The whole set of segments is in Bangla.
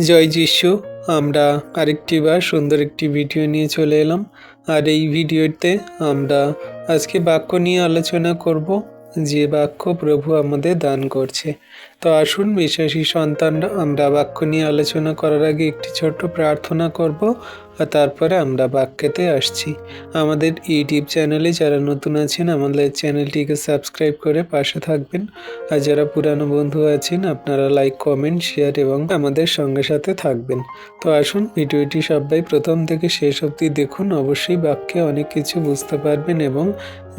জয় যিশু। আমরা আরেকটিবার সুন্দর একটি ভিডিও নিয়ে চলে এলাম। আর এই ভিডিওতে আমরা আজকে বাক্য নিয়ে আলোচনা করব, যে বাক্য প্রভু আমাদের দান করছে। তো আসুন বিশ্বাসী সন্তানরা, আমরা বাক্য নিয়ে আলোচনা করার আগে একটি ছোট্ট প্রার্থনা করব, আর তারপরে আমরা বাক্যতে আসছি। আমাদের ইউটিউব চ্যানেলে যারা নতুন আছেন, আমাদের চ্যানেলটিকে সাবস্ক্রাইব করে পাশে থাকবেন। আর যারা পুরানো বন্ধু আছেন, আপনারা লাইক, কমেন্ট, শেয়ার এবং আমাদের সঙ্গে সাথে থাকবেন। তো আসুন ভিডিওটি সবাই প্রথম থেকে শেষ অবধি দেখুন। অবশ্যই বাক্যে অনেক কিছু বুঝতে পারবেন এবং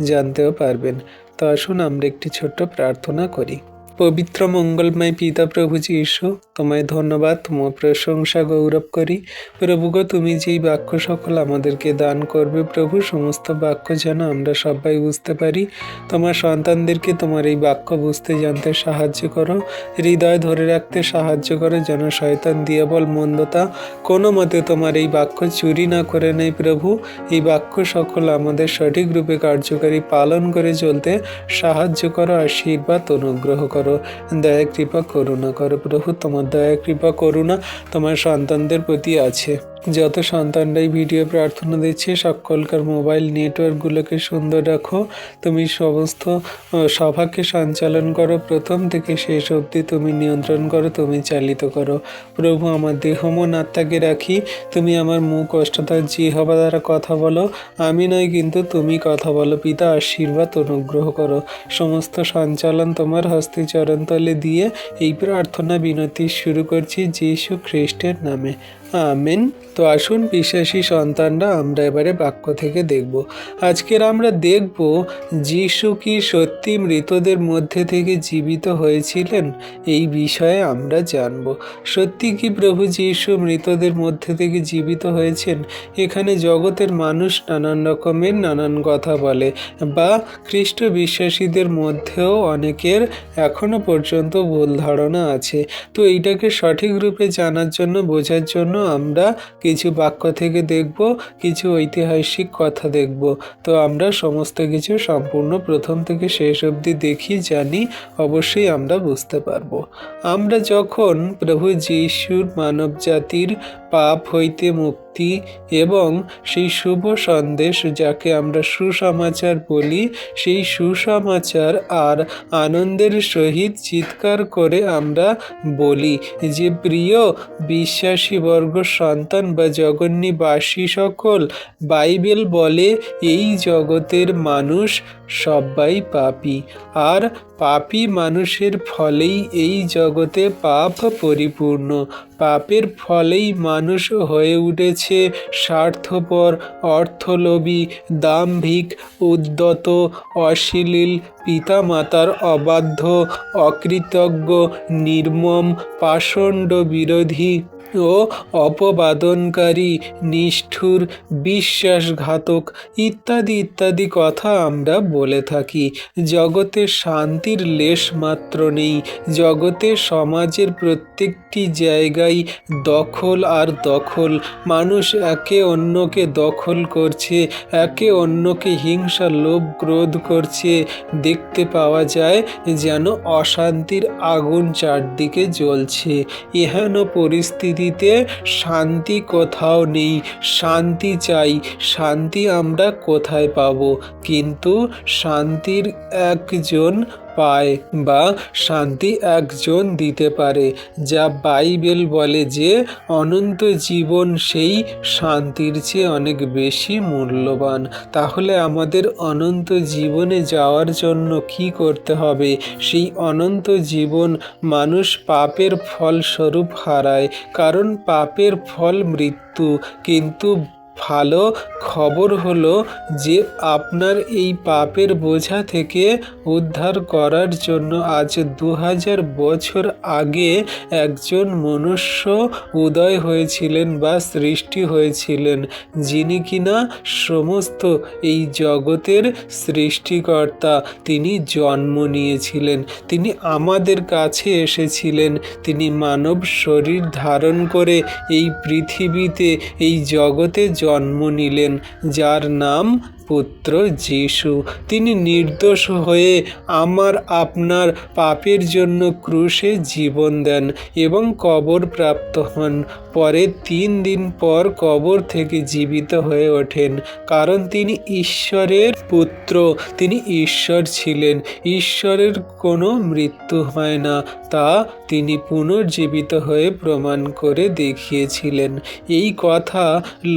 জানতেও পারবেন। তো আসুন আমরা একটি ছোট্ট প্রার্থনা করি। পবিত্র মঙ্গলময় পিতা প্রভু যীশু, তোমায় ধন্যবাদ, তোমার প্রশংসা গৌরব করি। প্রভু গো, তুমি যেই বাক্য সকল আমাদেরকে দান করবে প্রভু, সমস্ত বাক্য যেন আমরা সবাই বুঝতে পারি। তোমার সন্তানদেরকে তোমার এই বাক্য বুঝতে জানতে সাহায্য করো, হৃদয় ধরে রাখতে সাহায্য করো, যেন শয়তান দিয়াবল মন্দতা কোনো মতে তোমার এই বাক্য চুরি না করে নেয় প্রভু। এই বাক্য সকল আমাদের সঠিক রূপে কার্যকারী পালন করে চলতে সাহায্য করো, আশীর্বাদ অনুগ্রহ করো, দয়া কৃপা করুণা করো প্রভু। তোমার দয়া কৃপা করুণা তোমার সন্তানদের প্রতি আছে। যত সন্তানরাই ভিডিও প্রার্থনা দিচ্ছে, সকলকার মোবাইল নেটওয়ার্কগুলোকে সুন্দর রাখো। তুমি সমস্ত সভাকে সঞ্চালন করো, প্রথম থেকে শেষ অবধি তুমি নিয়ন্ত্রণ করো, তুমি চালিত করো প্রভু। আমার দেহ মন আত্মাকে রাখি, তুমি আমার মুখ অষ্টতার জিহ্বা দ্বারা কথা বলো, আমি নয় কিন্তু তুমি কথা বলো পিতা। আশীর্বাদ অনুগ্রহ করো, সমস্ত সঞ্চালন তোমার হস্তে চরণতলে দিয়ে এই প্রার্থনা বিনতি শুরু করছি যীশু খ্রিস্টের নামে, আমেন। তো আসুন বিশ্বাসী সন্তানরা, আমরা এবারে বাক্য থেকে দেখব। আজকের আমরা দেখব যীশু কি সত্যি মৃতদের মধ্যে থেকে জীবিত হয়েছিলেন, এই বিষয়ে আমরা জানব। সত্যি কি প্রভু যীশু মৃতদের মধ্যে থেকে জীবিত হয়েছেন? এখানে জগতের মানুষ নানান রকমের নানান কথা বলে, বা খ্রিস্ট বিশ্বাসীদের মধ্যেও অনেকের এখনো পর্যন্ত ভুল ধারণা আছে। তো এইটাকে সঠিক রূপে জানার জন্য, বোঝার জন্য আমরা কিছু বাক্য থেকে দেখব, কিছু ঐতিহাসিক কথা দেখব। তো আমরা সমস্ত কিছু সম্পূর্ণ প্রথম থেকে শেষ অবধি দেখি, জানি, অবশ্যই আমরা বুঝতে পারবো। আমরা যখন প্রভু যীশুর মানব জাতির পাপ হইতে মুক্তি এবং সেই শুভ সন্দেশ, যাকে আমরা সুসমাচার বলি, সেই সুসমাচার আর আনন্দের সহিত চিৎকার করে আমরা বলি যে, প্রিয় বিশ্বাসী বর্গ সন্তান বা জগন্নিবাসী সকল, বাইবেল বলে এই জগতের মানুষ সবাই পাপী, আর পাপী মানুষের ফলেই এই জগতে পাপ পরিপূর্ণ। পাপের ফলেই মানুষ হয়ে উঠেছে স্বার্থপর, অর্থলোভী, দাম্ভিক, উদ্ধত, অশ্লীল, পিতামাতার অবাধ্য, অকৃতজ্ঞ, নির্মম, পাষণ্ড বিরোধী ও অপবাদনকারী, নিষ্ঠুর, বিশ্বাসঘাতক ইত্যাদি ইত্যাদি কথা আমরা বলে থাকি। জগতে শান্তির লেশ মাত্র নেই। জগতে সমাজের প্রত্যেকটি জায়গায় দখল আর দখল। মানুষ একে অন্যকে দখল করছে, একে অন্যকে হিংসা, লোভ, ক্রোধ করছে। দেখতে পাওয়া যায় যেন অশান্তির আগুন চারদিকে জ্বলছে। এহেন পরিস্থিতিতে শান্তি কোথাও নেই। শান্তি চাই, শান্তি আমরা কোথায় পাব? কিন্তু শান্তির একজন পায়, বা শান্তি একজন দিতে পারে, যা বাইবেল বলে যে অনন্ত জীবন সেই শান্তির চেয়ে অনেক বেশি মূল্যবান। তাহলে আমাদের অনন্ত জীবনে যাওয়ার জন্য কি করতে হবে? সেই অনন্ত জীবন মানুষ পাপের ফলস্বরূপ হারায়, কারণ পাপের ফল মৃত্যু। কিন্তু ভালো খবর হলো যে আপনার এই পাপের বোঝা থেকে উদ্ধার করার জন্য আজ 2000 বছর আগে একজন মনুষ্য উদয় হয়েছিলেন বা সৃষ্টি হয়েছিলেন, যিনি কিনা সমস্ত এই জগতের সৃষ্টিকর্তা। তিনি জন্ম নিয়েছিলেন, তিনি আমাদের কাছে এসেছিলেন, তিনি মানব শরীর ধারণ করে এই পৃথিবীতে, এই জগতে জন্ম নিলেন, যার নাম পুত্র যীশু। তিনি নির্দোষ হয়ে আমার আপনার পাপের জন্য ক্রুশে জীবন দেন এবং কবর প্রাপ্ত হন। পরে 3 দিন পর কবর থেকে জীবিত হয়ে ওঠেন, কারণ তিনি ঈশ্বরের পুত্র, তিনি ঈশ্বর ছিলেন। ঈশ্বরের কোনো মৃত্যু হয় না, তা তিনি পুনর্জীবিত হয়ে প্রমাণ করে দেখিয়েছিলেন। এই কথা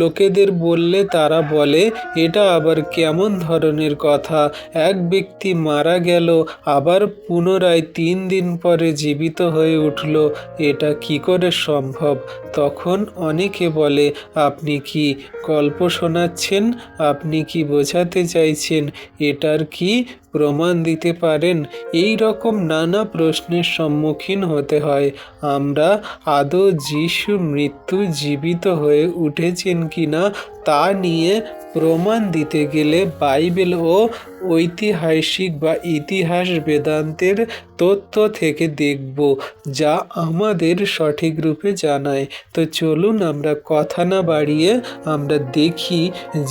লোকেদের বললে তারা বলে, এটা আবার কেমন ধরনের কথা? এক ব্যক্তি মারা গেল, আবার পুনরায় 3 দিন পরে জীবিত হয়ে উঠল, এটা কি করে সম্ভব? তখন অনেকে বলে, আপনি কি গল্প শোনাচ্ছেন? আপনি কি বোঝাতে চাইছেন? এটার কি প্রমাণ দিতে পারেন? এই রকম নানা প্রশ্নের সম্মুখীন হতে হয়। আমরা আদৌ যীশু মৃত্যু জীবিত হয়ে উঠেছেন কিনা তা নিয়ে প্রমাণ দিতে গেলে বাইবেল ও ঐতিহাসিক বা ইতিহাস বেদান্তের তথ্য থেকে দেখব, যা আমাদের সঠিক রূপে জানায়। তো চলুন আমরা কথা না বাড়িয়ে আমরা দেখি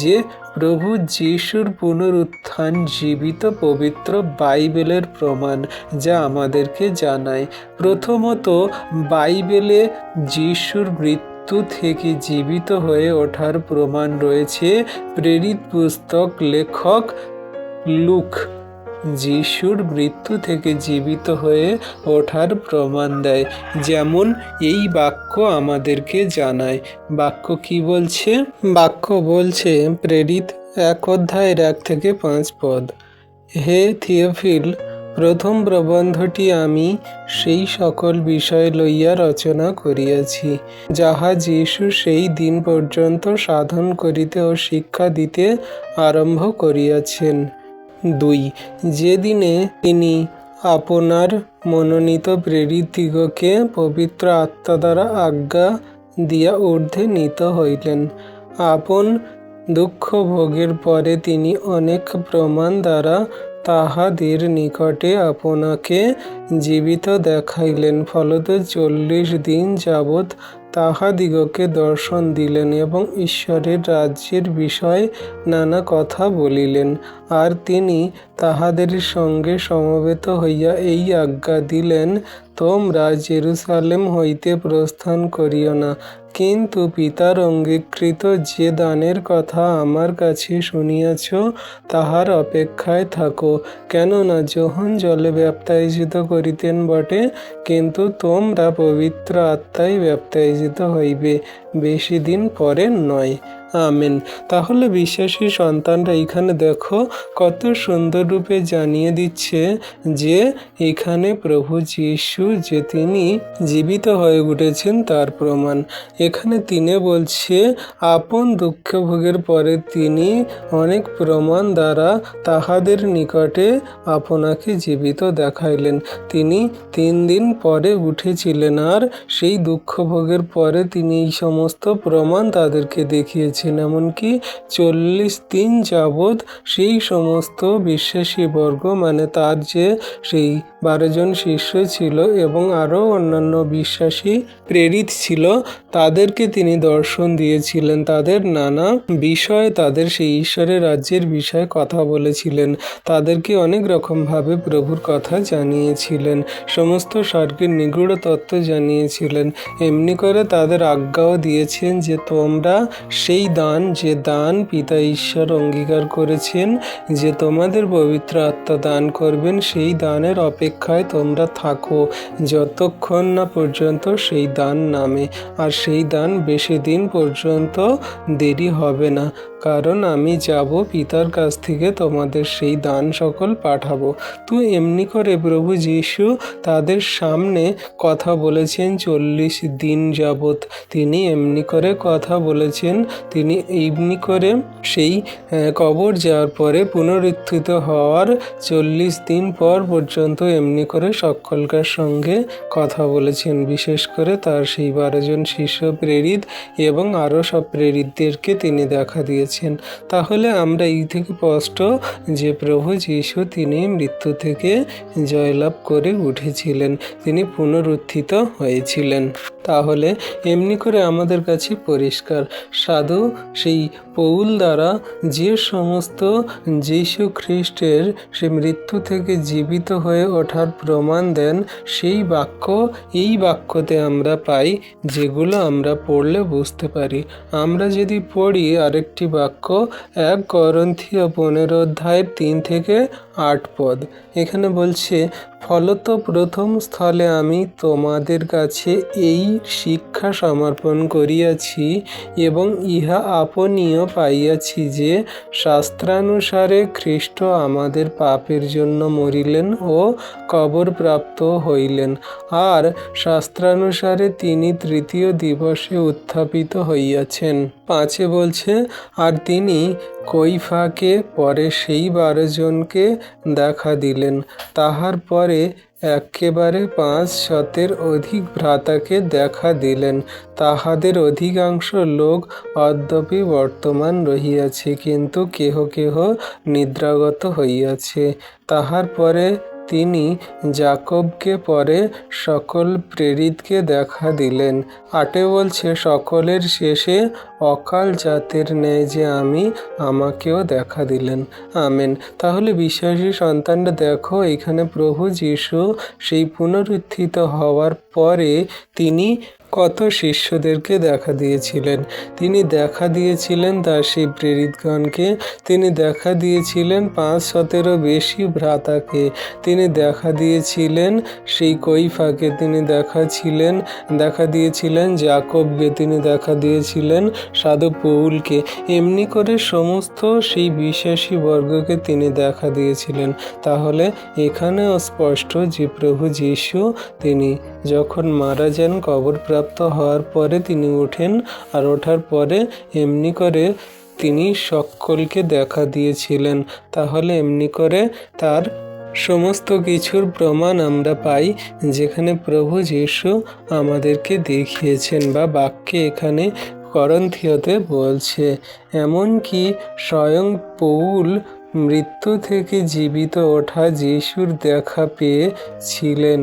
যে প্রভু যীশুর পুনরুত্থান জীবিত পবিত্র বাইবেলের প্রমাণ, যা আমাদেরকে জানায়। প্রথমত, বাইবেলে যীশুর মৃত্যু থেকে জীবিত হয়ে ওঠার প্রমাণ রয়েছে। প্রেরিত পুস্তক লেখক লুক যিশুর মৃত্যু থেকে জীবিত হয়ে ওঠার প্রমাণ দেয়, যেমন এই বাক্য আমাদেরকে জানায়। বাক্য কি বলছে? বাক্য বলছে, প্রেরিত 1 অধ্যায়ের 1 থেকে 5 পদ। হে থিওফিল, প্রথম প্রবন্ধটি আমি সেই সকল বিষয় লইয়া রচনা করিয়াছি, যাহা যীশু সেই দিন পর্যন্ত সাধন করিতে ও শিক্ষা দিতে আরম্ভ করিয়াছেন। 2, যেদিনে তিনি আপনার মনোনীত প্রেরিতদিগকে পবিত্র আত্মা দ্বারা আজ্ঞা দিয়া ঊর্ধ্বে নীত হইলেন। আপন দুঃখ ভোগের পরে তিনি অনেক প্রমাণ দ্বারা তাহাদের নিকটে আপনাকে জীবিত দেখাইলেন। ফলত 40 দিন যাবৎ তাহাদিগকে দর্শন দিলেন এবং ঈশ্বরের রাজ্যের বিষয়ে নানা কথা বলিলেন। আর তিনি তাহাদের সঙ্গে সমবেত হইয়া এই আজ্ঞা দিলেন, তোমরা জেরুসালেম হইতে প্রস্থান করিও না, কিন্তু পিতার অঙ্গীকৃত যে দানের কথা আমার কাছে শুনিয়াছ তাহার অপেক্ষায় থাকো। কেননা যোহন জলে ব্যাপ্তায়িত করিতেন বটে, কিন্তু তোমরা পবিত্র আত্মায় ব্যাপ্তায়িত হইবে বেশি দিন পরে নয়। আমেন। তাহলে বিশ্বাসী সন্তানরা এখানে দেখো কত সুন্দর রূপে জানিয়ে দিচ্ছে যে এখানে প্রভু যীশু যে তিনি জীবিত হয়ে উঠেছেন তার প্রমাণ। এখানে তিনি বলছে আপন দুঃখ ভোগের পরে তিনি অনেক প্রমাণ দ্বারা তাহাদের নিকটে আপনাকে জীবিত দেখাইলেন। তিনি 3 দিন পরে উঠেছিলেন, আর সেই দুঃখ ভোগের পরে তিনি এই সমস্ত প্রমাণ তাদেরকে দেখিয়েছেন। এমনকি 40 দিন যাবৎ সেই সমস্ত বিশ্বাসী বর্গ, মানে তার যে সেই 12 জন শিষ্য ছিল এবং আরও অন্যান্য বিশ্বাসী প্রেরিত ছিল, তাদেরকে তিনি দর্শন দিয়েছিলেন। তাদের নানা বিষয়, তাদের সেই ঈশ্বরের রাজ্যের বিষয়ে কথা বলেছিলেন। তাদেরকে অনেক রকমভাবে প্রভুর কথা জানিয়েছিলেন, সমস্ত স্বর্গের নিগূঢ় তত্ত্ব জানিয়েছিলেন। এমনি করে তাদের আজ্ঞাও দিয়েছেন যে তোমরা সেই দান, যে দান পিতা ঈশ্বর অঙ্গীকার করেছেন যে তোমাদের পবিত্র আত্মা দান করবেন, সেই দানের অপেক্ষায় তোমরা থাকো যতক্ষণ না পর্যন্ত সেই দান নামে। আর সেই দান বেশি দিন পর্যন্ত দেরি হবে না, কারণ আমি যাব পিতার কাছ থেকে তোমাদের সেই দান সকল পাঠাবো। তো এমনি করে প্রভু যীশু তাদের সামনে কথা বলেছেন 40 দিন যাবৎ। তিনি এমনি করে কথা বলেছেন। তিনি এমনি করে সেই কবর যাওয়ার পরে পুনরুত্থিত হওয়ার 40 দিন পর পর্যন্ত এমনি করে সকলকার সঙ্গে কথা বলেছেন। বিশেষ করে তার সেই 12 জন শিষ্য প্রেরিত এবং আরও সব প্রেরিতদেরকে তিনি দেখা দিয়েছেন। উঠেছেন। তাহলে আমরা এই থেকে স্পষ্ট যে প্রভু যীশু তিনি মৃত্যু থেকে জয়লাভ করে উঠেছিলেন, তিনি পুনরুত্থিত হয়েছিলেন। তাহলে এমনি করে আমাদের কাছে পরিষ্কার সাধু সেই পৌল দ্বারা যে সমস্ত যীশু খ্রিস্টের সে মৃত্যু থেকে জীবিত হয়ে ওঠার প্রমাণ দেন, সেই বাক্য এই বাক্যতে আমরা পাই, যেগুলো আমরা পড়লে বুঝতে পারি। আমরা যদি পড়ি আরেকটি বাক্য 1 করন্থীয় 15 অধ্যায়ের 3 থেকে 8 পদ, এখানে বলছে, ফলত প্রথম স্থলে আমি তোমাদের কাছে এই শিক্ষা সমর্পণ করিয়াছি এবং ইহা আপনিও পাইয়াছি যে শাস্ত্রানুসারে খ্রিস্ট আমাদের পাপের জন্য মরিলেন ও কবরপ্রাপ্ত হইলেন, আর শাস্ত্রানুসারে তিনি তৃতীয় দিবসে উত্থাপিত হইয়াছেন। 5 বলছে, আর তিনি কৈফাকে পরে সেই 12 জনকে দেখা দিলেন, তাহার পরে একেবারে 500 অধিক ভ্রাতাকে দেখা দিলেন। তাহাদের অধিকাংশ লোক অদ্যপি বর্তমান রহিয়াছে, কিন্তু কেহ কেহ নিদ্রাগত হইয়াছে। তাহার পরে তিনি যাকবকে পরে সকল প্রেরিতকে দেখা দিলেন। 8 বলছে, সকলের শেষে অকাল জাতের ন্যায় যে আমাকেও দেখা দিলেন। আমেন। তাহলে বিশ্বাসী সন্তানরা দেখো, এখানে প্রভু যীশু সেই পুনরুত্থিত হওয়ার পরে তিনি কত শিষ্যদেরকে দেখা দিয়েছিলেন। তিনি দেখা দিয়েছিলেন তার সেই প্রেরিতগণকে, তিনি দেখা দিয়েছিলেন 500-এরও বেশি ভ্রাতাকে, তিনি দেখা দিয়েছিলেন সেই কৈফাকে, তিনি দেখা দিয়েছিলেন যাকবকে, তিনি দেখা দিয়েছিলেন সাধু পৌলকে, এমনি করে সমস্ত সেই বিশ্বাসী বর্গকে তিনি দেখা দিয়েছিলেন। তাহলে এখানেও স্পষ্ট যে প্রভু যীশু তিনি যখন মারা যান, কবরপ্রাপ্ত হওয়ার পরে তিনি ওঠেন, আর ওঠার পরে এমনি করে তিনি সকলকে দেখা দিয়েছিলেন। তাহলে এমনি করে তার সমস্ত কিছুর প্রমাণ আমরা পাই, যেখানে প্রভু যীশু আমাদেরকে দেখিয়েছেন, বা বাক্যে এখানে করন্থীয়তে বলছে, এমনকি স্বয়ং পৌল মৃত্যু থেকে জীবিত ওঠা যীশুর দেখা পেয়েছিলেন,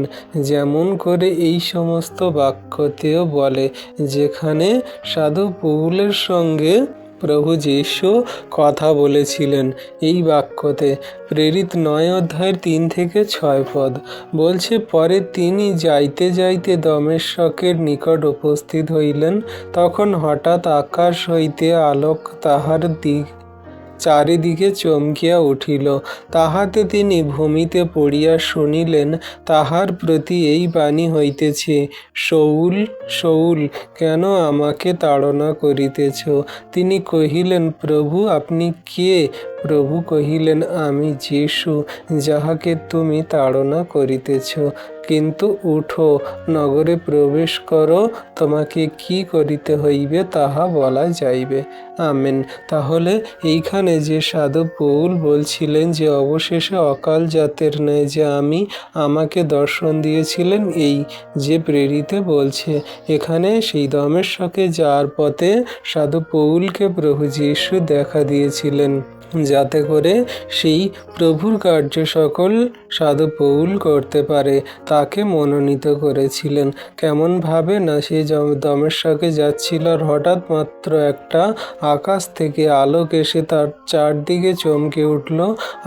যেমন করে এই সমস্ত বাক্যতেও বলে, যেখানে সাধু পৌলের সঙ্গে প্রভু যীশু কথা বলেছিলেন। এই বাক্যতে প্রেরিত 9 অধ্যায়ের 3 থেকে 6 পদ বলছে, পরে তিনি যাইতে যাইতে দমেশ্বরের নিকট উপস্থিত হইলেন, তখন হঠাৎ আকাশ হইতে আলোক তাহার চারিদিকে চমকিয়া উঠিল। তাহাতে তিনি ভূমিতে পড়িয়া শুনিলেন, তাহার প্রতি এই বাণী হইতেছে, শৌল শৌল, কেন আমাকে তাড়না করিতেছ? তিনি কহিলেন, প্রভু আপনি কে? প্রভু কহিলেন, আমি যীশু, যাহাকে তুমি তাড়না করিতেছ। কিন্তু উঠো, নগরে প্রবেশ করো, তোমাকে কি করিতে হইবে তাহা বলা যাইবে। আমেন। তাহলে এইখানে যে সাধু পৌল বলছিলেন যে অবশেষে অকাল জাতের ন্যায় যে আমাকে দর্শন দিয়েছিলেন, এই যে প্রেরিতে বলছে, এখানে সেই দমেশ্বরে যাওয়ার পথে সাধু পৌলকে প্রভু যীশু দেখা দিয়েছিলেন, যাতে করে সেই প্রভুর কার্য সকল সাধু পৌল করতে পারে, তাকে মনোনীত করেছিলেন। কেমনভাবে না, সে দমেশ্বরে যাচ্ছিল, আর হঠাৎ মাত্র একটা আকাশ থেকে আলোক এসে তার চারদিকে চমকে উঠল,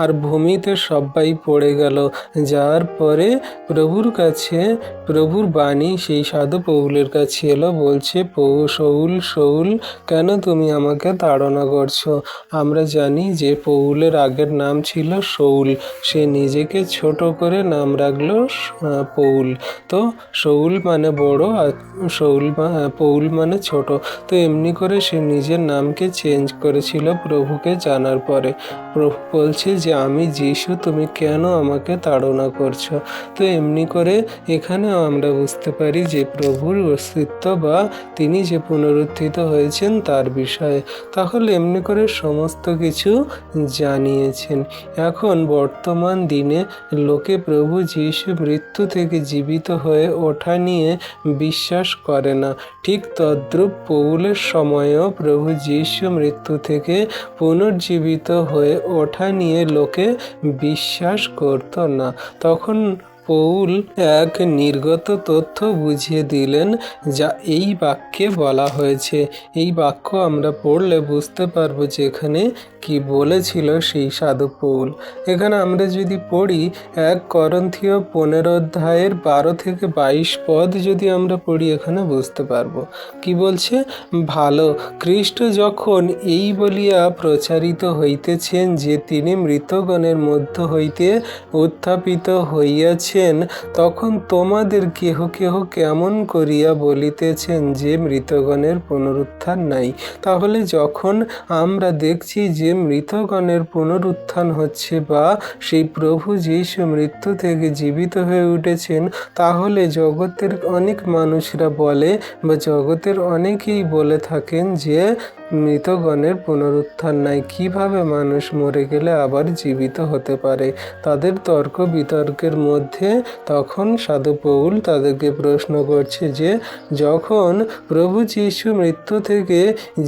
আর ভূমিতে সবাই পড়ে গেল। যার পরে প্রভুর কাছে প্রভুর বাণী সেই সাধু পৌলের কাছে এলো, বলছে, শৌল শৌল, কেন তুমি আমাকে তাড়না করছো? আমরা জানি যে পৌলের আগের নাম ছিল শৌল, সে নিজেকে ছোট করে নাম রাখলো পৌল। তো শৌল মানে বড়, আর পৌল মানে ছোট। তো এমনি করে সে নিজের নামকে চেঞ্জ করেছিল প্রভুকে জানার পরে। প্রভু বলছে যে আমি যীশু, তুমি কেন আমাকে তাড়না করছো? তো এমনি করে এখানেও আমরা বুঝতে পারি যে প্রভুর অস্তিত্ব, বা তিনি যে পুনরুত্থিত হয়েছেন তার বিষয়ে। তাহলে এমনি করে সমস্ত কিছু জানিয়েছেন। এখন বর্তমান দিনে লোকে প্রভু যীশু মৃত্যু থেকে জীবিত হয়ে ওঠা নিয়ে বিশ্বাস করে না। ঠিক তদ্রূপ পৌলের সময়ও প্রভু যীশু মৃত্যু থেকে পুনর্জীবিত হয়ে ওঠা নিয়ে লোকে বিশ্বাস করত না। তখন পৌল এক নির্গত তথ্য বুঝিয়ে দিলেন, যা এই বাক্যে বলা হয়েছে। এই বাক্য আমরা পড়লে বুঝতে পারবো যে এখানে কি বলেছিল সেই সাধু পৌল। এখানে আমরা যদি পড়ি 1 করন্থীয় 15 অধ্যায়ের 12 থেকে 22 পদ যদি আমরা পড়ি, এখানে বুঝতে পারবো কি বলছে। ভালো, খ্রিস্ট যখন এই বলিয়া প্রচারিত হইতেছেন যে তিনি মৃতগণের মধ্য হইতে উত্থাপিত হইয়াছেন, তখন তোমাদের কেহ কেহ কেমন করিয়া বলিতেছেন যে মৃতগণের পুনরুত্থান নাই। তাহলে যখন আমরা দেখছি যে মৃতগণের পুনরুত্থান হচ্ছে বা সেই প্রভু যীশু মৃত্যু থেকে জীবিত হয়ে উঠেছেন, তাহলে জগতের অনেক মানুষরা বলে বা জগতের অনেকেই বলে থাকেন যে মৃতগণের পুনরুত্থান নাই। কিভাবে মানুষ মরে গেলে আবার জীবিত হতে পারে? তাদের তর্ক বিতর্কের মধ্যে তখন সাধু পৌল তাদেরকে প্রশ্ন করছে যে যখন প্রভু যীশু মৃত্যু থেকে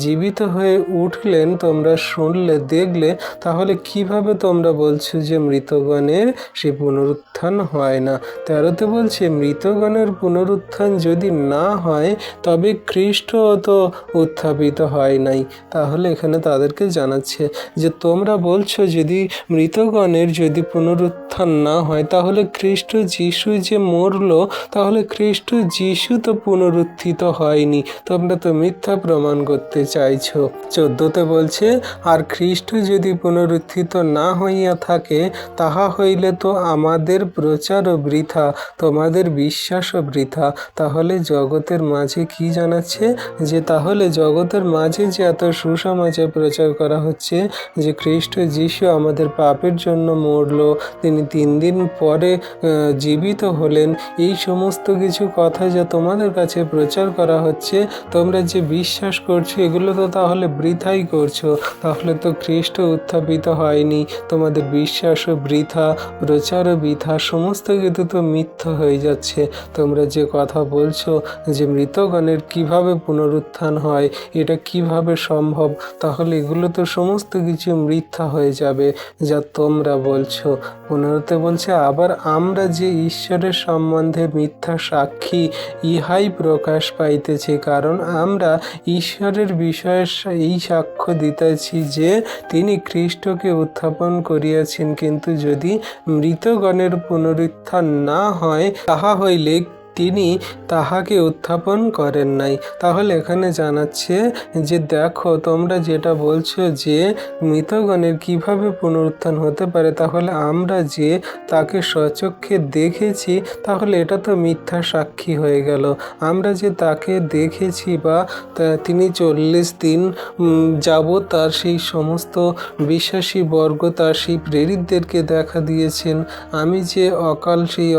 জীবিত হয়ে উঠলেন, তোমরা শুনলে দেখলে, তাহলে কিভাবে তোমরা বলছো যে মৃতগণের সে পুনরুত্থান হয় না? 13তে বলছে মৃতগণের পুনরুত্থান যদি না হয় তবে খ্রিস্টও তো উত্থাপিত হয় নাই। তাহলে এখানে তাদেরকে জানাচ্ছে যে তোমরা বলছো যদি মৃতগণের যদি পুনরুত্থান না হয়, তাহলে খ্রিস্ট যিশু যে মরলো, তাহলে খ্রিস্ট যিশু তো পুনরুত্থিত হয়নি। তোমরা তো মিথ্যা প্রমাণ করতে চাইছো। 14তে বলছে আর খ্রিস্ট যদি পুনরুত্থিত না হইয়া থাকে, তাহা হইলে তো আমাদের প্রচারও বৃথা, তোমাদের বিশ্বাসও বৃথা। তাহলে জগতের মাঝে কি জানাচ্ছে যে তাহলে জগতের মাঝে যে এত সুসমাচার প্রচার করা হচ্ছে যে খ্রিস্ট যিশু আমাদের পাপের জন্য মরলো, তিনি 3 দিন পরে জীবিত হলেন, এই সমস্ত কিছু কথা যা তোমাদের কাছে প্রচার করা হচ্ছে, তোমরা যে বিশ্বাস করছো এগুলো তো তাহলে বৃথাই করছো। তাহলে তো খ্রিস্ট উত্থাপিত হয়নি, তোমাদের বিশ্বাসও বৃথা, প্রচারও বৃথা, সমস্ত কিছু তো মিথ্যা হয়ে যাচ্ছে। তোমরা যে কথা বলছো যে মৃতগণের কিভাবে পুনরুত্থান হয়, এটা কিভাবে সম্ভব, তাহলে এগুলো তো সমস্ত কিছু মিথ্যা হয়ে যাবে যা তোমরা বলছো। 15তে বলছে আবার আমরা যে ঈশ্বরের সম্বন্ধে মিথ্যা সাক্ষী, ইহাই প্রকাশ পাইতেছে, কারণ আমরা ঈশ্বরের বিষয়ে এই সাক্ষ্য দিতেছি যে তিনি খ্রিস্টকে উত্থাপন করিয়াছেন, কিন্তু যদি মৃতগণের পুনরুত্থান না হয়, তাহা হইলে তিনি তাহাকে উত্থাপন করেন নাই। তাহলে এখানে জানাচ্ছে যে দেখো তোমরা যেটা বলছো যে মৃতগণের কিভাবে পুনরুত্থান হতে পারে, তাহলে আমরা যে তাকে স্বচক্ষে দেখেছি, তাহলে এটা তো মিথ্যা সাক্ষী হয়ে গেল। আমরা যে তাকে দেখেছি বা তিনি 40 দিন যাবৎ তার সেই সমস্ত বিশ্বাসী বর্গ, তার সেই প্রেরিতদেরকে দেখা দিয়েছেন। আমি যে অকাল সেই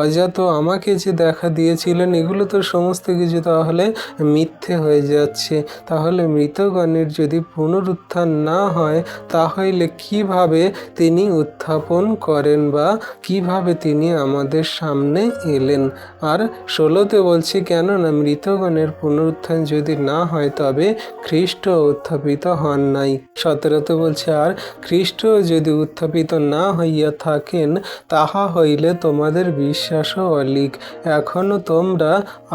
অজাত আমাকে যে দেখা দিয়েছিলেন, এগুলো তো সমস্ত কিছু তাহলে মিথ্যে হয়ে যাচ্ছে। তাহলে মৃতগণের যদি পুনরুত্থান না হয়, তাহলে কিভাবে তিনি উত্থাপন করেন বা কিভাবে তিনি আমাদের সামনে এলেন? আর 16তে বলছে কেননা মৃতগণের পুনরুত্থান যদি না হয় তবে খ্রিস্ট উত্থাপিত হন নাই। 17তে বলছে আর খ্রিস্ট যদি উত্থাপিত না হইয়া থাকেন, তাহা হইলে তোমাদের বিশ্বাসও অলিক, এখনো তোমরা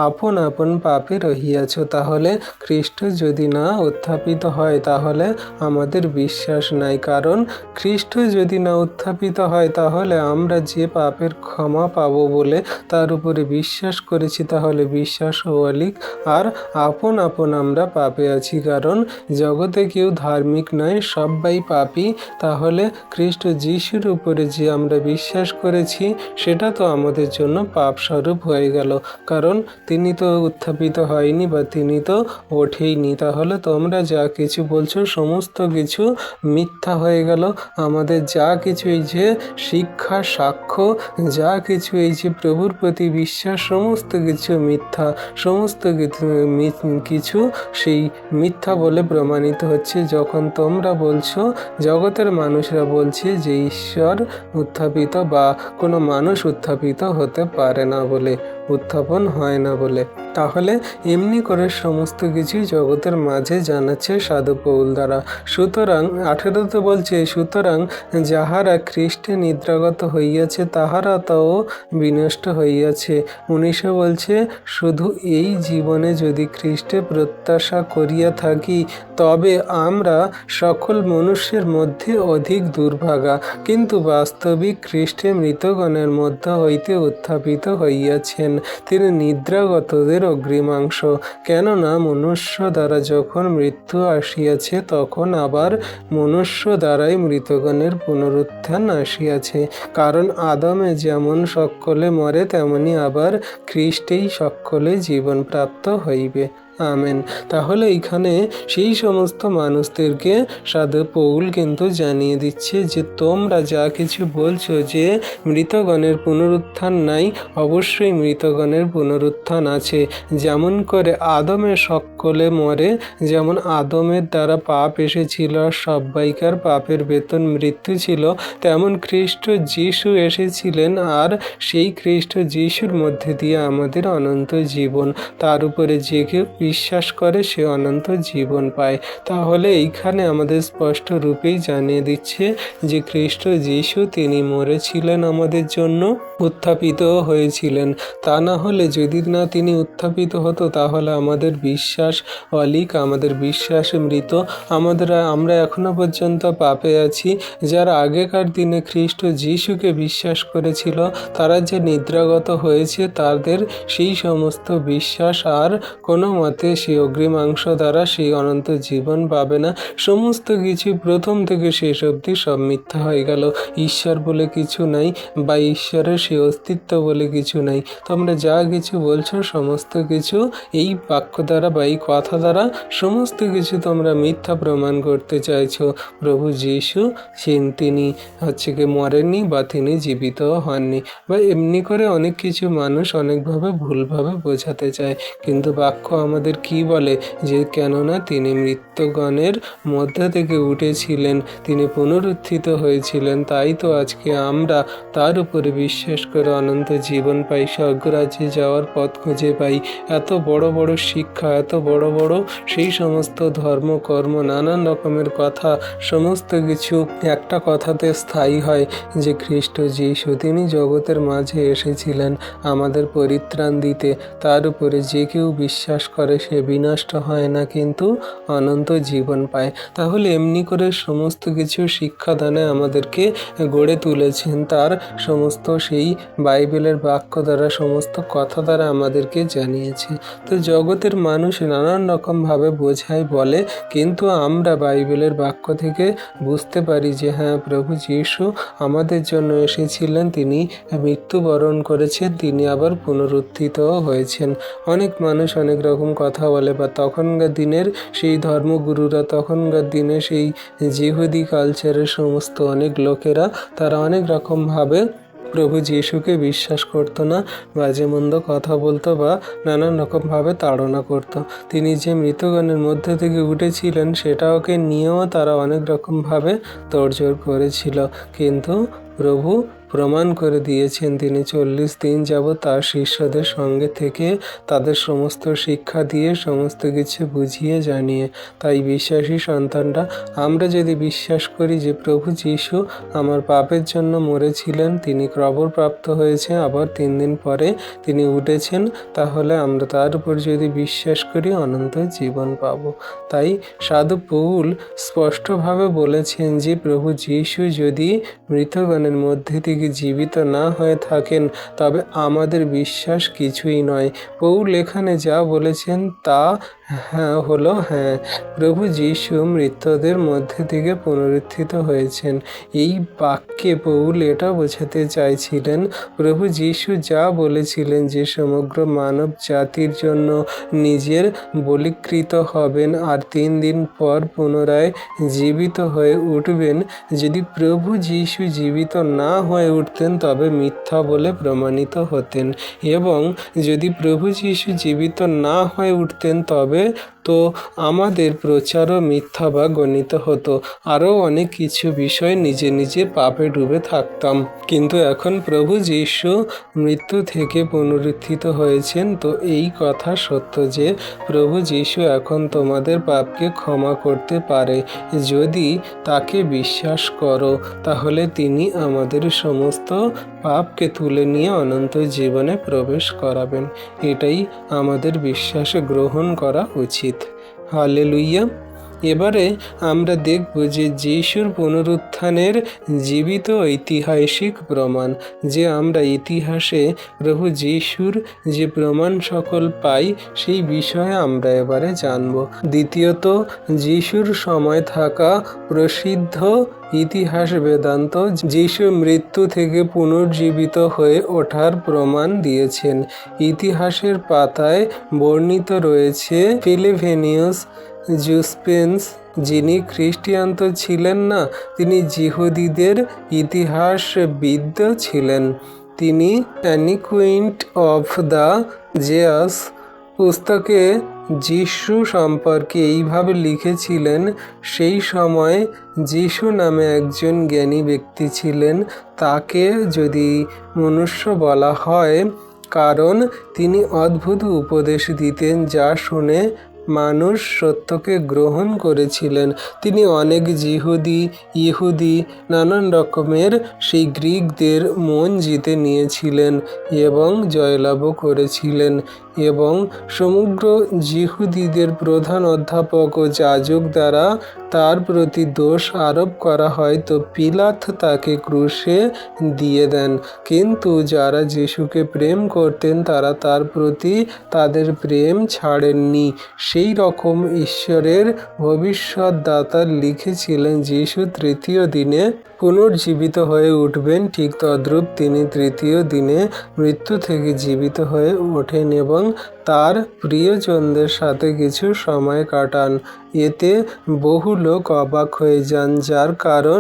আপন আপন পাপে রহিয়াছ। তাহলে খ্রিস্ট যদি না উত্থাপিত হয় তাহলে আমাদের বিশ্বাস নাই, কারণ খ্রিস্ট যদি না উত্থাপিত হয় তাহলে আমরা যে পাপের ক্ষমা পাবো বলে তার উপরে বিশ্বাস করেছি, তাহলে বিশ্বাসও অলিক, আর আপন আপন আমরা পাপে আছি, কারণ জগতে কেউ ধার্মিক নয়, সবাই পাপী। তাহলে খ্রিস্ট যিশুর উপরে যে আমরা বিশ্বাস করেছি সেটা তো আমাদের জন্য পাপ স্বরূপ হয়ে গেল, কারণ তিনি তো উত্থাপিত হয়নি বা তিনি তো ওঠেইনি। তাহলে তোমরা যা কিছু বলছো সমস্ত কিছু মিথ্যা হয়ে গেল। আমাদের যা কিছু এই যে শিক্ষা, সাক্ষ্য, যা কিছু এই যে প্রভুর প্রতি বিশ্বাস, সমস্ত কিছু মিথ্যা, সমস্ত কিছু সেই মিথ্যা বলে প্রমাণিত হচ্ছে যখন তোমরা বলছো, জগতের মানুষরা বলছে যে ঈশ্বর উত্থাপিত বা কোনো মানুষ উত্থাপিত হতে পারে না বলে, উত্থাপন হয় না বলে। তাহলে এমনি করে সমস্ত কিছুই জগতের মাঝে জানাচ্ছে সাধু পৌল দ্বারা। সুতরাং 18তে বলছে, সুতরাং যাহারা খ্রিস্টে নিদ্রাগত হইয়াছে তাহারা তাও বিনষ্ট হইয়াছে। 19 বলছে, শুধু এই জীবনে যদি খ্রিস্টে প্রত্যাশা করিয়া থাকি তবে আমরা সকল মনুষ্যের মধ্যে অধিক দুর্ভাগা, কিন্তু বাস্তবিক খ্রিস্টে মৃতগণের মধ্য হইতে উত্থাপিত হইয়াছেন, তিনি নিদ্রাগতদের অগ্রিমাংশ। কেননা মনুষ্য দ্বারা যখন মৃত্যু আসিয়াছে তখন আবার মনুষ্য দ্বারাই মৃতগণের পুনরুত্থান আসিয়াছে। কারণ আদমে যেমন সকলে মরে তেমনি আবার খ্রিস্টেই সকলে জীবন প্রাপ্ত হইবে। আমেন। তাহলে এখানে সেই সমস্ত মানুষদেরকে সাধু পৌল কিন্তু জানিয়ে দিচ্ছে যে তোমরা যা কিছু বলছো যে মৃতগণের পুনরুত্থান নাই, অবশ্যই মৃতগণের পুনরুত্থান আছে। যেমন করে আদমে সকলে মরে, যেমন আদমের দ্বারা পাপ এসেছিল আর সব্বাইকার পাপের বেতন মৃত্যু ছিল, তেমন খ্রিস্ট যিশু এসেছিলেন আর সেই খ্রিস্ট যিশুর মধ্যে দিয়ে আমাদের অনন্ত জীবন, তার উপরে যে কেউ বিশ্বাস করে সে অনন্ত জীবন পায়। তাহলে এইখানে আমাদের স্পষ্ট রূপেই জানিয়ে দিচ্ছে যে খ্রিস্ট যিশু তিনি মরেছিলেন আমাদের জন্য, উত্থাপিত হয়েছিলেন। তা না হলে যদি না তিনি উত্থাপিত হতো তাহলে আমাদের বিশ্বাস অলিক, আমাদের বিশ্বাস মৃত, আমরা এখনো পর্যন্ত পাপে আছি। যারা আগেকার দিনে খ্রিস্ট যিশুকে বিশ্বাস করেছিল তারা যে নিদ্রাগত হয়েছে, তাদের সেই সমস্ত বিশ্বাস আর কোনো মতে সেই অগ্রিমাংশ দ্বারা সেই অনন্ত জীবন পাবে না। সমস্ত কিছু প্রথম থেকে শেষ অবধি সব মিথ্যা হয়ে গেল। ঈশ্বর বলে কিছু নাই বা ঈশ্বরের সেই অস্তিত্ব বলে কিছু নাই। তোমরা যা কিছু বলছো সমস্ত কিছু এই বাক্য দ্বারা বা এই কথা দ্বারা সমস্ত কিছু তোমরা মিথ্যা প্রমাণ করতে চাইছো। প্রভু যিশু তিনি হচ্ছে কি মরেননি বা তিনি জীবিতও হননি, বা এমনি করে অনেক কিছু মানুষ অনেকভাবে ভুলভাবে বোঝাতে চায়। কিন্তু বাক্য আমাদের কি বলে যে কেননা তিনি মৃত্যুগণের মধ্যে থেকে উঠেছিলেন, তিনি পুনরুত্থিত হয়েছিলেন, তাই তো আজকে আমরা তার উপরে বিশ্বাস করে অনন্ত জীবন পাই, স্বর্গরাজ্যে যাওয়ার পথ খুঁজে পাই। এত বড় বড় শিক্ষা, এত বড় বড় সেই সমস্ত ধর্ম কর্ম, নানান রকমের কথা, সমস্ত কিছু একটা কথাতে স্থায়ী হয় যে খ্রিস্ট যিশু তিনি জগতের মাঝে এসেছিলেন আমাদের পরিত্রাণ দিতে। তার উপরে যে কেউ বিশ্বাস করে সে বিনষ্ট হয় না কিন্তু অনন্ত জীবন পায়। তাহলে এমনি করে সমস্ত কিছু শিক্ষাদানে আমাদেরকে গড়ে তুলেছেন, তার সমস্ত সেই বাইবেলের বাক্য দ্বারা, সমস্ত কথা দ্বারা আমাদেরকে জানিয়েছে। তো জগতের মানুষ নানান রকমভাবে বোঝায় বলে, কিন্তু আমরা বাইবেলের বাক্য থেকে বুঝতে পারি যে হ্যাঁ, প্রভু যিশু আমাদের জন্য এসেছিলেন, তিনি মৃত্যুবরণ করেছেন, তিনি আবার পুনরুত্থিতও হয়েছেন। অনেক মানুষ অনেক রকম কথা বলে, বা তখনকার দিনের সেই ধর্মগুরুরা, তখনকার দিনে সেই জিহুদি কালচারের সমস্ত অনেক লোকেরা, তারা অনেক রকমভাবে প্রভু যিশুকে বিশ্বাস করতো না, বাজে মন্দ কথা বলতো বা নানান রকমভাবে তাড়না করত। তিনি যে মৃতগণের মধ্যে থেকে উঠেছিলেন সেটাকে নিয়েও তারা অনেক রকমভাবে তোড়জোড় করেছিল, কিন্তু প্রভু প্রমাণ করে দিয়েছেন তিনি 40 দিন যাবৎ তার শিষ্যদের সঙ্গে থেকে তাদের সমস্ত শিক্ষা দিয়ে, সমস্ত কিছু বুঝিয়ে জানিয়ে। তাই বিশ্বাসী সন্তানরা, আমরা যদি বিশ্বাস করি যে প্রভু যিশু আমার পাপের জন্য মরেছিলেন, তিনি কবরপ্রাপ্ত হয়েছে, আবার 3 দিন পরে তিনি উঠেছেন, তাহলে আমরা তার উপর যদি বিশ্বাস করি অনন্ত জীবন পাব। তাই সাধু পৌল স্পষ্টভাবে বলেছেন যে প্রভু যিশু যদি মৃতগণের মধ্যে থেকে জীবিত না হয়ে থাকেন তবে আমাদের বিশ্বাস কিছুই নয়। পৌল এখানে যা বলেছেন তা হ্যাঁ, প্রভু যীশু মৃতদের মধ্যে থেকে পুনরুত্থিত হয়েছেন। এই বাক্যে পৌল এটা বোঝাতে চাইছিলেন, প্রভু যীশু যা বলেছিলেন যে সমগ্র মানব জাতির জন্য নিজের বলিকৃত হবেন আর 3 দিন পর পুনরায় জীবিত হয়ে উঠবেন, যদি প্রভু যীশু জীবিত না হয়ে উঠতেন তবে মিথ্যা বলে প্রমাণিত হতেন, এবং যদি প্রভু যীশু জীবিত না হয়ে উঠতেন তবে তো আমাদের প্রচারও মিথ্যা বা গণিত হতো। আরও অনেক কিছু বিষয় নিজে নিজে পাপে ডুবে থাকতাম। কিন্তু এখন প্রভু যীশু মৃত্যু থেকে পুনরুত্থিত হয়েছেন, তো এই কথা সত্য যে প্রভু যীশু এখন তোমাদের পাপকে ক্ষমা করতে পারে। যদি তাকে বিশ্বাস করো তাহলে তিনি আমাদের সমস্ত পাপকে তুলে নিয়ে অনন্ত জীবনে প্রবেশ করাবেন। এটাই আমাদের বিশ্বাসে গ্রহণ করা উচিত। হালেলুইয়া। এবারে আমরা দেখব যে যিশুর পুনরুত্থানের জীবিত ঐতিহাসিক প্রমাণ, যে আমরা ইতিহাসে প্রভু যিশুর যে প্রমাণ সকল পাই সেই বিষয়ে আমরা এবারে জানব। দ্বিতীয়ত, যিশুর সময় থাকা প্রসিদ্ধ ইতিহাস বেদান্ত যিশু মৃত্যু থেকে পুনর্জীবিত হয়ে ওঠার প্রমাণ দিয়েছেন। ইতিহাসের পাতায় বর্ণিত রয়েছে ফিলেভেনিয়াস জুসপেন্স, যিনি খ্রিস্টিয়ান তো ছিলেন না, তিনি যিহুদিদের ইতিহাসবিদ ছিলেন। তিনি অ্যানিকুইন্ট অফ দ্য জেয়াস পুস্তকে যিশু সম্পর্কে এইভাবে লিখেছিলেন, সেই সময় যিশু নামে একজন জ্ঞানী ব্যক্তি ছিলেন, তাকে যদি মনুষ্য বলা হয় কারণ তিনি অদ্ভুত উপদেশ দিতেন যা শুনে মানুষ সত্যকে গ্রহণ করেছিলেন। তিনি অনেক ইহুদি নানান রকমের সেই গ্রিকদের মন জিতে নিয়েছিলেন এবং জয়লাভও করেছিলেন, এবং সমগ্র যিহুদিদের প্রধান অধ্যাপক ও যাজক দ্বারা তার প্রতি দোষ আরোপ করা হয়, তো পিলাত তাকে ক্রুশে দিয়ে দেন। কিন্তু যারা যিশুকে প্রেম করতেন তারা তার প্রতি তাদের প্রেম ছাড়েননি। সেই রকম ঈশ্বরের ভবিষ্যৎদাতা লিখেছিলেন যিশু তৃতীয় দিনে পুনর্জীবিত হয়ে উঠবেন, ঠিক তদ্রূপ তিনি তৃতীয় দিনে মৃত্যু থেকে জীবিত হয়ে ওঠেন এবং তার প্রিয়জনদের সাথে কিছু সময় কাটান। এতে বহু লোক অবাক হয়ে যান, যার কারণ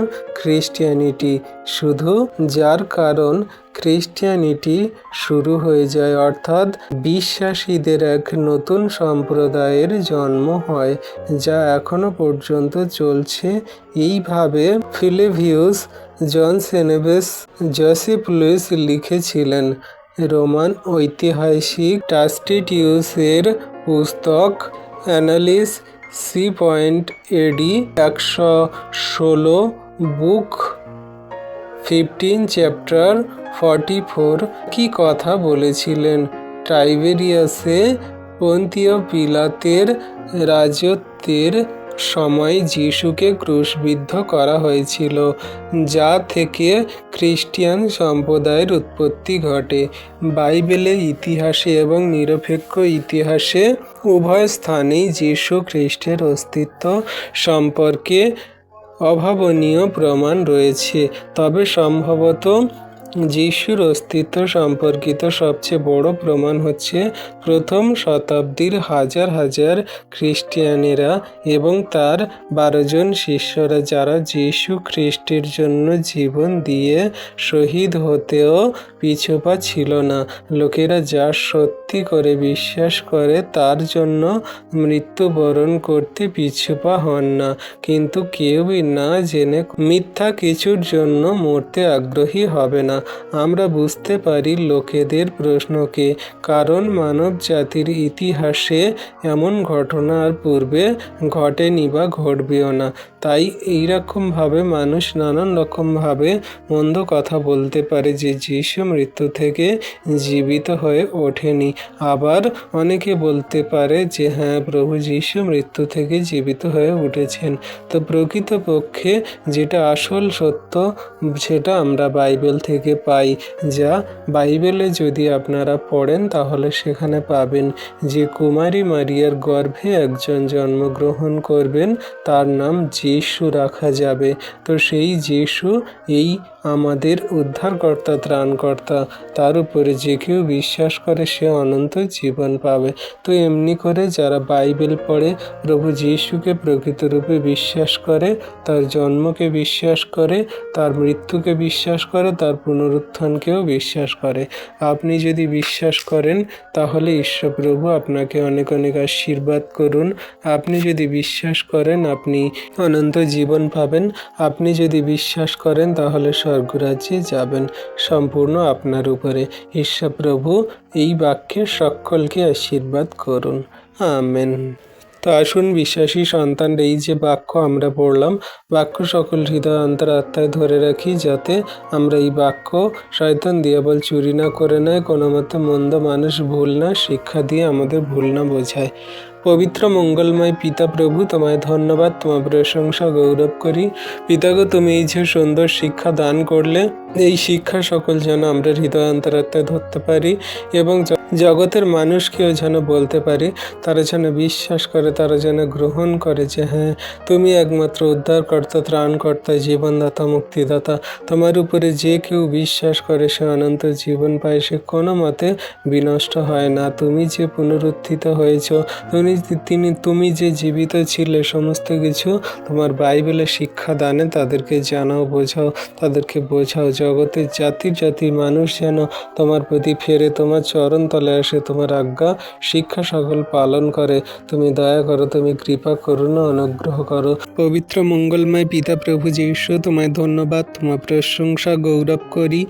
খ্রিস্টিয়ানিটি শুরু হয়ে যায়, অর্থাৎ বিশ্বাসীদের এক নতুন সম্প্রদায়ের জন্ম হয়, যা এখনো পর্যন্ত চলছে। এইভাবে ফিলেভিয়াস জনসেনেবেস জোসেফুলুস লিখেছিলেন। রোমান ঐতিহাসিক টাসিটিউসের পুস্তক অ্যানালিস C.AD 116 বুক 15 চ্যাপ্টার 44 কি কথা বলেছিলেন। টাইবেরিয়াসে পন্তীয় পিলাতের রাজত্বের সময় যিশুকে ক্রুশবিদ্ধ করা হয়েছিল, যা থেকে খ্রিস্টিয়ান সম্প্রদায়ের উৎপত্তি ঘটে। বাইবেলে ইতিহাসে এবং নিরপেক্ষ ইতিহাসে উভয় স্থানেই যীশু খ্রিস্টের অস্তিত্ব সম্পর্কে অভাবনীয় প্রমাণ রয়েছে, তবে সম্ভবত যিশুর অস্তিত্ব সম্পর্কিত সবচেয়ে বড় প্রমাণ হচ্ছে প্রথম শতাব্দীর হাজার হাজার খ্রিস্টিয়ানেরা এবং তার 12 জন শিষ্যরা, যারা যিশু খ্রিস্টের জন্য জীবন দিয়ে শহীদ হতেও পিছুপা ছিল না। লোকেরা যা সত্যি করে বিশ্বাস করে তার জন্য মৃত্যুবরণ করতে পিছুপা হন না, কিন্তু কেউই না জেনে মিথ্যা কিছুর জন্য মরতে আগ্রহী হবে না। আমরা বুঝতে পারি লোকেদের প্রশ্নকে, কারণ মানব জাতির ইতিহাসে এমন ঘটনা আর পূর্বে ঘটেনি বা ঘটবেও না। তাই এইরকমভাবে মানুষ নানান রকমভাবে মন্দ কথা বলতে পারে যে যিশু মৃত্যু থেকে জীবিত হয়ে ওঠেনি। আবার অনেকে বলতে পারে যে হ্যাঁ, প্রভু যিশু মৃত্যু থেকে জীবিত হয়ে উঠেছেন। তো প্রকৃতপক্ষে যেটা আসল সত্য সেটা আমরা বাইবেল থেকে থেকে পাই, যা বাইবেলে যদি আপনারা পড়েন তাহলে সেখানে পাবেন যে কুমারী মারিয়ার গর্ভে একজন জন্মগ্রহণ করবেন, তার নাম যিশু রাখা যাবে। তো সেই যিশু এই আমাদের উদ্ধারকর্তা, ত্রাণকর্তা, তার উপরে যে কেউ বিশ্বাস করে সে অনন্ত জীবন পাবে। তো এমনি করে যারা বাইবেল পড়ে, প্রভু যিশুকে প্রকৃতরূপে বিশ্বাস করে, তার জন্মকে বিশ্বাস করে, তার মৃত্যুকে বিশ্বাস করে, তার পুনরুত্থানকেও বিশ্বাস করে, আপনি যদি বিশ্বাস করেন তাহলে ঈশ্বর প্রভু আপনাকে অনেক অনেক আশীর্বাদ করুন। আপনি যদি বিশ্বাস করেন আপনি অনন্ত জীবন পাবেন। আপনি যদি বিশ্বাস করেন তাহলে স্বর্গরাজ্যে যাবেন, সম্পূর্ণ আপনার উপরে। ঈশ্বর প্রভু এই বাক্যে সকলকে আশীর্বাদ করুন। আমেন। তো আসুন বিশ্বাসী সন্তান, এই যে বাক্য আমরা পড়লাম, বাক্য সকল হৃদয় অন্তরাত্মায় ধরে রাখি, যাতে আমরা এই বাক্য শয়তান দিয়াবল চুরি না করে নেয়, কোনো মতে মন্দ মানুষ ভুল না শিক্ষা দিয়ে আমাদের ভুল না বোঝায়। পবিত্র মঙ্গলময় পিতা প্রভু, তোমায় ধন্যবাদ, তোমার প্রশংসা গৌরব করি। পিতাগো, তুমি এই যে সুন্দর শিক্ষা দান করলে, এই শিক্ষা সকল যেন আমরা হৃদয় অন্তরাত্মায় ধরতে পারি এবং জগতের মানুষকেও যেন বলতে পারি, তারা যেন বিশ্বাস করে, তারা যেন গ্রহণ করে যে হ্যাঁ, তুমি একমাত্র উদ্ধারকর্তা, ত্রাণকর্তা, জীবনদাতা, মুক্তিদাতা। তোমার উপরে যে কেউ বিশ্বাস করে সে অনন্ত জীবন পায়, সে কোনো মতে বিনষ্ট হয় না। তুমি যে পুনরুত্থিত হয়েছ, তুমি যে জীবিত ছিলে, সমস্ত কিছু তোমার বাইবেলের শিক্ষা দানে তাদেরকে জানাও, বোঝাও, তাদেরকে বোঝাও। জগতের জাতির জাতি মানুষ যেন তোমার প্রতি ফেরে, তোমার চরণ তলে আসে, তোমার আজ্ঞা শিক্ষা সকল পালন করে। তুমি দয়া করো, তুমি কৃপা করুণা অনুগ্রহ করো। পবিত্র মঙ্গলময় পিতা প্রভু যীশু, তোমায় ধন্যবাদ, তোমার প্রশংসা গৌরব করি।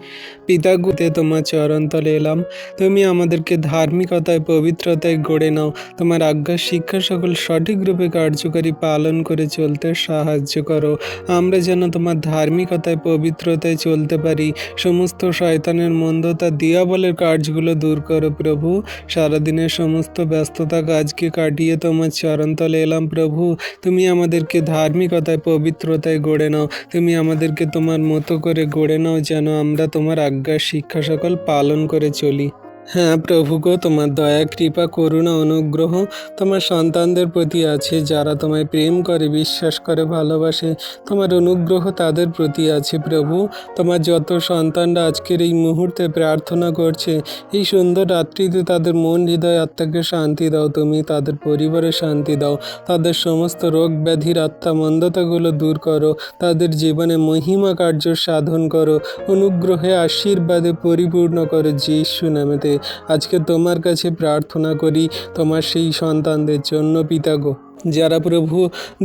পিতাগুতে তোমার চরণ তলে এলাম, তুমি আমাদেরকে ধার্মিকতায়, পবিত্রতায় গড়ে নাও। তোমার আজ্ঞা শিক্ষা সকল সঠিক রূপে কার্যকারী পালন করে চলতে সাহায্য করো। আমরা যেন তোমার ধার্মিকতায়, পবিত্রতায় চলতে পারি। সমস্ত শয়তানের মন্দতা, দিয়াবলের কার্যগুলো দূর করো প্রভু। সারাদিনের সমস্ত ব্যস্ততা কাজকে কাটিয়ে তোমার চরণতলে এলাম প্রভু। তুমি আমাদেরকে ধার্মিকতায়, পবিত্রতায় গড়ে নাও। তুমি আমাদেরকে তোমার মতো করে গড়ে নাও, যেন আমরা তোমার আজ্ঞার শিক্ষা সকল পালন করে চলি। হ্যাঁ প্রভু গো, তোমার দয়া, কৃপা, করুণা, অনুগ্রহ তোমার সন্তানদের প্রতি আছে, যারা তোমায় প্রেম করে, বিশ্বাস করে, ভালোবাসে। তোমার অনুগ্রহ তাদের প্রতি আছে প্রভু। তোমার যত সন্তানরা আজকের এই মুহূর্তে প্রার্থনা করছে, এই সুন্দর রাত্রিতে তাদের মন, হৃদয়, আত্মাকে শান্তি দাও। তুমি তাদের পরিবারে শান্তি দাও। তাদের সমস্ত রোগ ব্যাধির, আত্মা মন্দতাগুলো দূর করো। তাদের জীবনে মহিমা কার্য সাধন করো। অনুগ্রহে, আশীর্বাদে পরিপূর্ণ করো যিশু নামেতে। আজকে তোমার কাছে প্রার্থনা করি তোমার সেই সন্তানদের জন্য পিতাগো, যারা প্রভু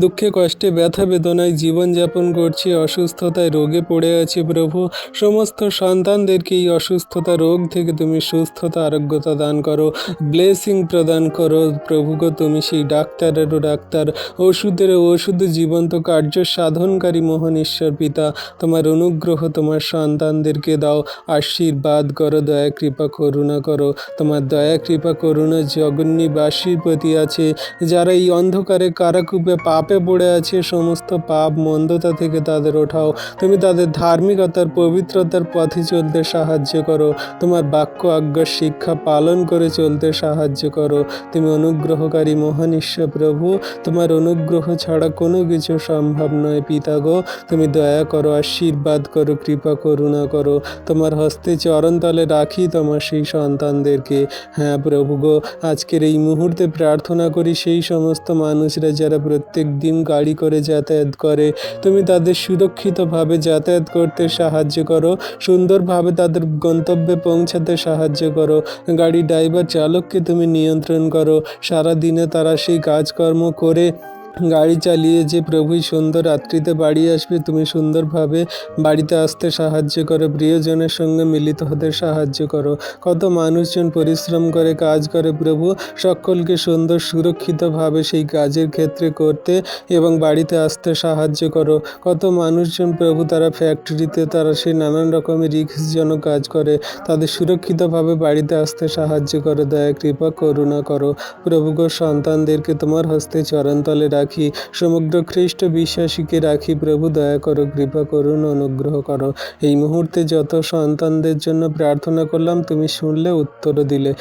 দুঃখে, কষ্টে, ব্যথা বেদনায় জীবনযাপন করছে, অসুস্থতায়, রোগে পড়ে আছে প্রভু। সমস্ত সন্তানদেরকে এই অসুস্থতা, রোগ থেকে তুমি সুস্থতা, আরোগ্যতা দান করো, ব্লেসিং প্রদান করো প্রভুগো। তুমি সেই ডাক্তারেরও ডাক্তার, ওষুধেরও ওষুধ, জীবন্ত কার্য সাধনকারী মহান ঈশ্বর পিতা। তোমার অনুগ্রহ তোমার সন্তানদেরকে দাও, আশীর্বাদ করো, দয়া, কৃপা, করুণা করো। তোমার দয়া, কৃপা, করুণা জগন্নিবাসীর প্রতি আছে, যারা এই অন্ধকারে কারাকূপে পাপে পড়ে আছে। সমস্ত পাপ মন্দতা থেকে তাদের ওঠাও। তুমি তাদের ধার্মিকতার, পবিত্রতার পথে চলতে সাহায্য করো। তোমার বাক্য, আজ্ঞা, শিক্ষা পালন করে চলতে সাহায্য করো। তুমি অনুগ্রহকারী মহান ঈশ্বর প্রভু। তোমার অনুগ্রহ ছাড়া কোনো কিছু সম্ভব নয় পিতাগো। তুমি দয়া করো, আশীর্বাদ করো, কৃপা, করুণা করো। তোমার হস্তে চরণতলে রাখি তোমার সেই সন্তানদেরকে। হ্যাঁ প্রভু গো, আজকের এই মুহূর্তে প্রার্থনা করি সেই সমস্ত মানুষরা যারা প্রত্যেক দিন গাড়ি করে যাতায়াত করে, তুমি তাদের সুরক্ষিতভাবে যাতায়াত করতে সাহায্য করো। সুন্দরভাবে তাদের গন্তব্যে পৌঁছাতে সাহায্য করো। গাড়ি ড্রাইভার, চালককে তুমি নিয়ন্ত্রণ করো। সারা দিনে তারা সেই কাজকর্ম করে গাড়ি চালিয়ে যে প্রভুই সুন্দর রাত্রিতে বাড়ি আসবে, তুমি সুন্দরভাবে বাড়িতে আসতে সাহায্য করো। প্রিয়জনের সঙ্গে মিলিত হতে সাহায্য করো। কত মানুষজন পরিশ্রম করে, কাজ করে প্রভু, সকলকে সুন্দর সুরক্ষিতভাবে সেই কাজের ক্ষেত্রে করতে এবং বাড়িতে আসতে সাহায্য করো। কত মানুষজন প্রভু, তারা ফ্যাক্টরিতে, তারা সেই নানান রকমের রিস্কজনক কাজ করে, তাদের সুরক্ষিতভাবে বাড়িতে আসতে সাহায্য করো। দয়া, কৃপা, করুণা করো প্রভু গো। সন্তানদেরকে তোমার হস্তে চরণতলে রাখি। রাখি, সমগ্র খ্রিস্ট বিশ্বাসীকে রাখি। প্রভু দয়া করো, কৃপা করুন, অনুগ্রহ করো। এই মুহূর্তে যত সন্তানদের জন্য প্রার্থনা করলাম, তুমি শুনলে, উত্তর দিলে।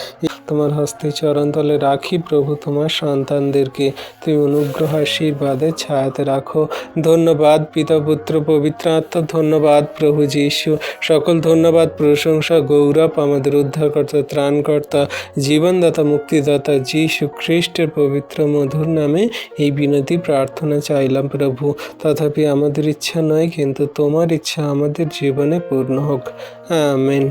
তোমার হস্তে চরণতলে রাখি প্রভু তোমার সন্তানদেরকে, তুমি অনুগ্রহ আশীর্বাদের ছায়াতে রাখো। ধন্যবাদ পিতা, পুত্র, পবিত্র আত্মা। ধন্যবাদ প্রভু যীশু। সকল ধন্যবাদ, প্রশংসা, গৌরব আমাদের উদ্ধারকর্তা, ত্রাণকর্তা, জীবনদাতা, মুক্তিদাতা যীশু খ্রিস্টের পবিত্র মধুর নামে এই বিনতি প্রার্থনা চাইলাম প্রভু। তথাপি আমাদের ইচ্ছা নয়, কিন্তু তোমার ইচ্ছা আমাদের জীবনে পূর্ণ হোক। আমেন।